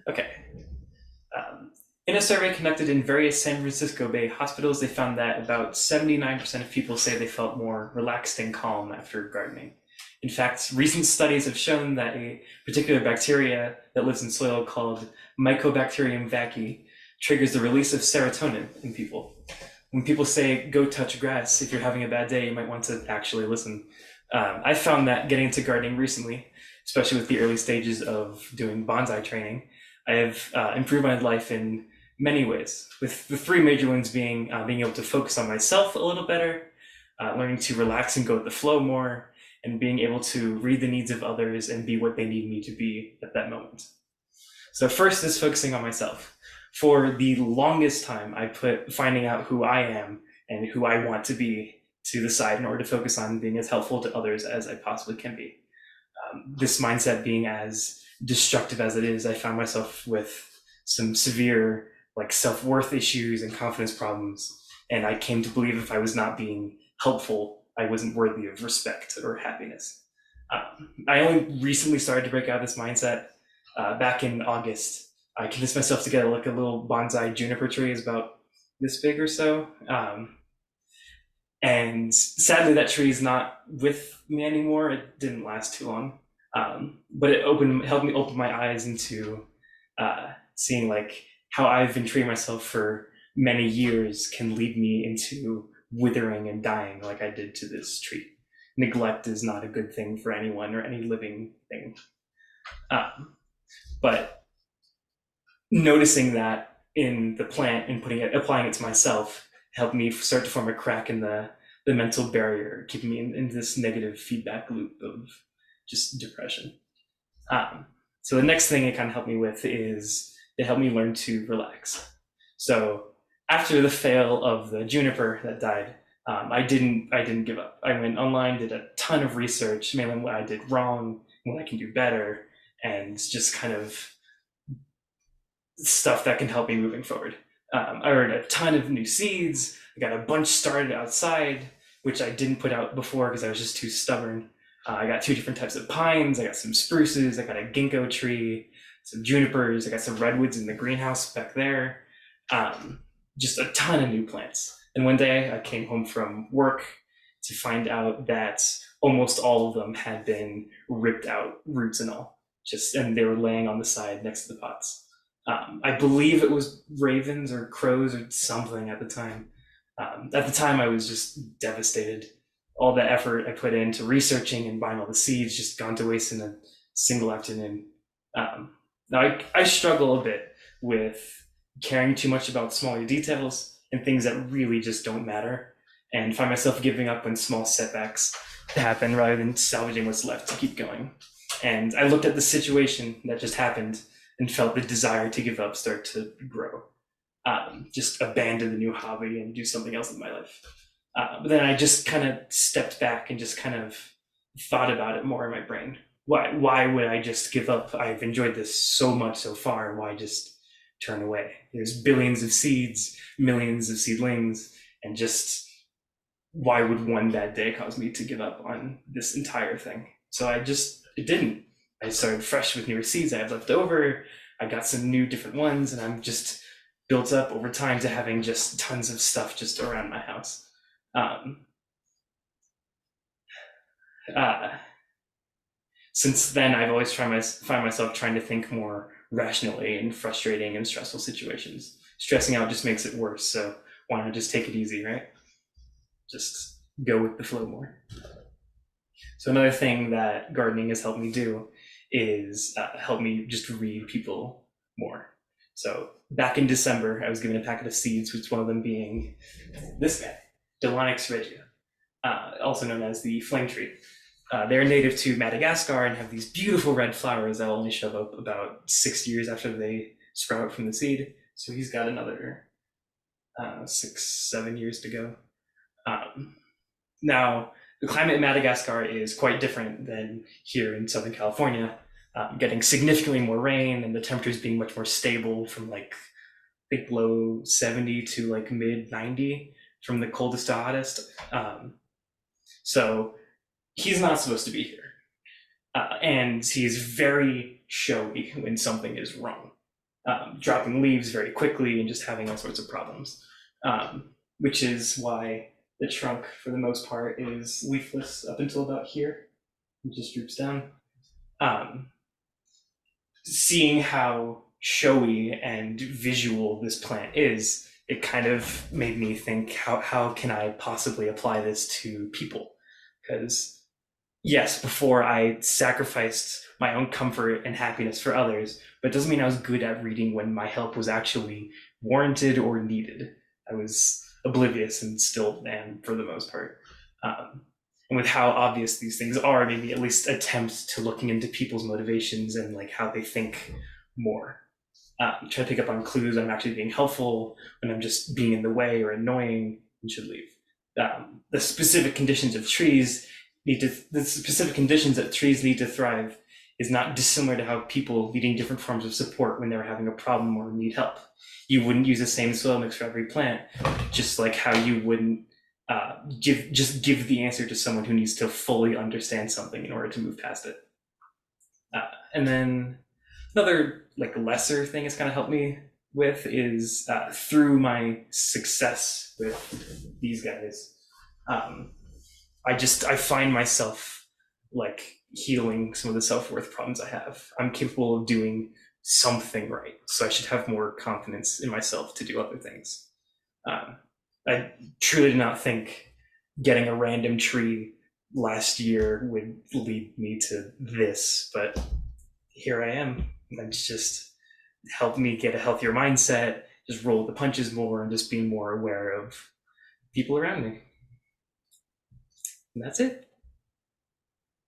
Okay. Um, in a survey conducted in various San Francisco Bay hospitals, they found that about 79% of people say they felt more relaxed and calm after gardening. In fact, recent studies have shown that a particular bacteria that lives in soil called Mycobacterium vaccae triggers the release of serotonin in people. When people say, go touch grass, if you're having a bad day, you might want to actually listen. I found that getting into gardening recently, especially with the early stages of doing bonsai training, I have improved my life in many ways, with the three major ones being being able to focus on myself a little better, learning to relax and go with the flow more, and being able to read the needs of others and be what they need me to be at that moment. So first is focusing on myself. For the longest time, I put finding out who I am and who I want to be to the side in order to focus on being as helpful to others as I possibly can be. This mindset being as destructive as it is, I found myself with some severe like self-worth issues and confidence problems. And I came to believe if I was not being helpful, I wasn't worthy of respect or happiness. I only recently started to break out of this mindset back in August. I convinced myself to get like a little bonsai juniper tree, is about this big or so. And sadly, that tree is not with me anymore. It didn't last too long, but it helped me open my eyes into seeing like how I've been treating myself for many years can lead me into withering and dying, like I did to this tree. Neglect is not a good thing for anyone or any living thing. But noticing that in the plant and applying it to myself helped me start to form a crack in the mental barrier, keeping me in this negative feedback loop of just depression. So the next thing it kind of helped me with is it helped me learn to relax. So after the fail of the juniper that died, I didn't give up. I went online, did a ton of research, mainly what I did wrong, what I can do better, and just kind of stuff that can help me moving forward. I ordered a ton of new seeds. I got a bunch started outside, which I didn't put out before because I was just too stubborn. I got two different types of pines. I got some spruces. I got a ginkgo tree, some junipers. I got some redwoods in the greenhouse back there. Just a ton of new plants. And one day I came home from work to find out that almost all of them had been ripped out, roots and all. And they were laying on the side next to the pots. I believe it was ravens or crows or something at the time. At the time, I was just devastated. All the effort I put into researching and buying all the seeds just gone to waste in a single afternoon. Now, I struggle a bit with caring too much about smaller details and things that really just don't matter, and find myself giving up when small setbacks happen rather than salvaging what's left to keep going. And I looked at the situation that just happened and felt the desire to give up start to grow. Just abandon the new hobby and do something else in my life. But then I just kind of stepped back and just kind of thought about it more in my brain. Why would I just give up? I've enjoyed this so much so far. Why just turn away? There's billions of seeds, millions of seedlings, and just why would one bad day cause me to give up on this entire thing? So it didn't. I started fresh with newer seeds I had left over. I got some new different ones, and I'm just built up over time to having just tons of stuff just around my house. Since then, I've always find myself trying to think more rationally in frustrating and stressful situations. Stressing out just makes it worse, so why not just take it easy, right? Just go with the flow more. So another thing that gardening has helped me do is help me just read people more. So back in December, I was given a packet of seeds, which one of them being this guy, Delonyx regia, also known as the flame tree. They're native to Madagascar and have these beautiful red flowers that only show up about 6 years after they sprout from the seed. So he's got another 6-7 years to go. Now, the climate in Madagascar is quite different than here in Southern California, getting significantly more rain and the temperatures being much more stable from like, I think low 70 to like mid 90 from the coldest to hottest. So he's not supposed to be here. And he's very showy when something is wrong. dropping leaves very quickly and just having all sorts of problems, which is why the trunk, for the most part, is leafless up until about here. It just droops down. Um, Seeing how showy and visual this plant is, it kind of made me think, how can I possibly apply this to people? Because yes, before I sacrificed my own comfort and happiness for others, but it doesn't mean I was good at reading when my help was actually warranted or needed. I was oblivious and still am for the most part. Um, and with how obvious these things are, maybe at least attempt to looking into people's motivations and like how they think more. Try to pick up on clues when I'm actually being helpful, when I'm just being in the way or annoying, and should leave. The specific conditions of trees the specific conditions that trees need to thrive is not dissimilar to how people needing different forms of support when they're having a problem or need help. You wouldn't use the same soil mix for every plant, just like how you wouldn't give the answer to someone who needs to fully understand something in order to move past it. And then another like lesser thing it's kind of helped me with is through my success with these guys. Um, I find myself like healing some of the self-worth problems I have. I'm capable of doing something right, so I should have more confidence in myself to do other things. I truly did not think getting a random tree last year would lead me to this, but here I am. And it's just helped me get a healthier mindset, just roll the punches more, and just be more aware of people around me. And that's it.